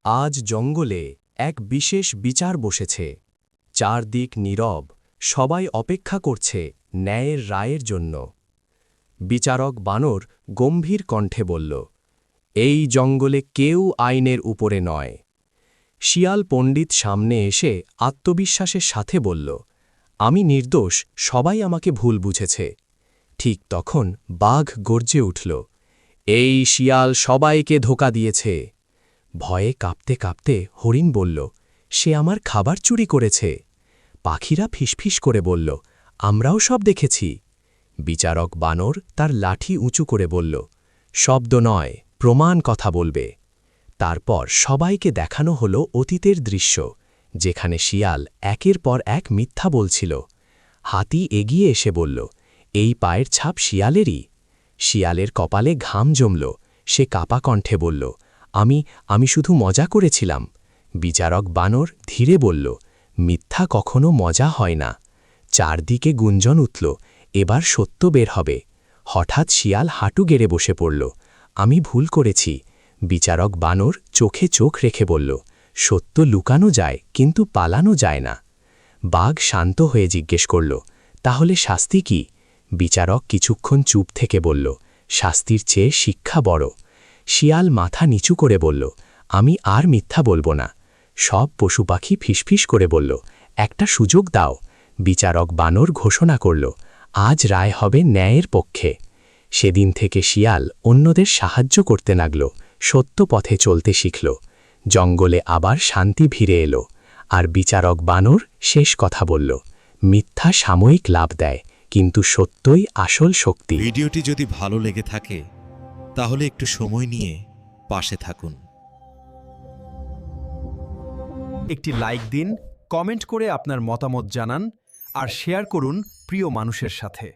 আজ জঙ্গলে এক বিশেষ বিচার বসেছে। চারদিক নীরব, সবাই অপেক্ষা করছে ন্যায়ের রায়ের জন্য। বিচারক বানর গম্ভীর কণ্ঠে বলল, এই জঙ্গলে কেউ আইনের উপরে নয়। শিয়াল পণ্ডিত সামনে এসে আত্মবিশ্বাসের সাথে বলল, আমি নির্দোষ, সবাই আমাকে ভুল বুঝেছে। ঠিক তখন বাঘ গর্জে উঠল, এই শিয়াল সবাইকে ধোঁকা দিয়েছে। ভয়ে কাঁপতে কাঁপতে হরিণ বলল, সে আমার খাবার চুরি করেছে। পাখিরা ফিসফিস করে বলল, আমরাও সব দেখেছি। বিচারক বানর তার লাঠি উঁচু করে বলল, শব্দ নয়, প্রমাণ কথা বলবে। তারপর সবাইকে দেখানো হলো অতীতের দৃশ্য, যেখানে শিয়াল একের পর এক মিথ্যা বলছিল। হাতি এগিয়ে এসে বলল, এই পায়ের ছাপ শিয়ালেরই। শিয়ালের কপালে ঘাম জমল, সে কাপা কণ্ঠে বলল, আমি শুধু মজা করেছিলাম। বিচারক বানর ধীরে বলল, মিথ্যা কখনো মজা হয় না। চারদিকে গুঞ্জন উঠল, এবার সত্য বের হবে। হঠাৎ শিয়াল হাঁটু গেড়ে বসে পড়ল, আমি ভুল করেছি। বিচারক বানর চোখে চোখ রেখে বলল, সত্য লুকানো যায় কিন্তু পালানো যায় না। বাঘ শান্ত হয়ে জিজ্ঞেস করল, তাহলে শাস্তি কি? বিচারক কিছুক্ষণ চুপ থেকে বলল, শাস্তির চেয়ে শিক্ষা বড়। শিয়াল মাথা নিচু করে বলল, আমি আর মিথ্যা বলবো না। সব পশু পাখি ফিসফিস করে বলল, একটা সুযোগ দাও। বিচারক বানর ঘোষণা করল, আজ রায় হবে ন্যায়ের পক্ষে। সেদিন থেকে শিয়াল অন্যদের সাহায্য করতে লাগল, সত্য পথে চলতে শিখল। জঙ্গলে আবার শান্তি ফিরে এলো। আর বিচারক বানর শেষ কথা বলল, মিথ্যা সাময়িক লাভ দেয়, কিন্তু সত্যই আসল শক্তি। ভিডিওটি যদি ভালো লেগে থাকে তাহলে একটু সময় নিয়ে পাশে থাকুন। একটি লাইক দিন, কমেন্ট করে আপনার মতামত জানান আর শেয়ার করুন প্রিয় মানুষের সাথে।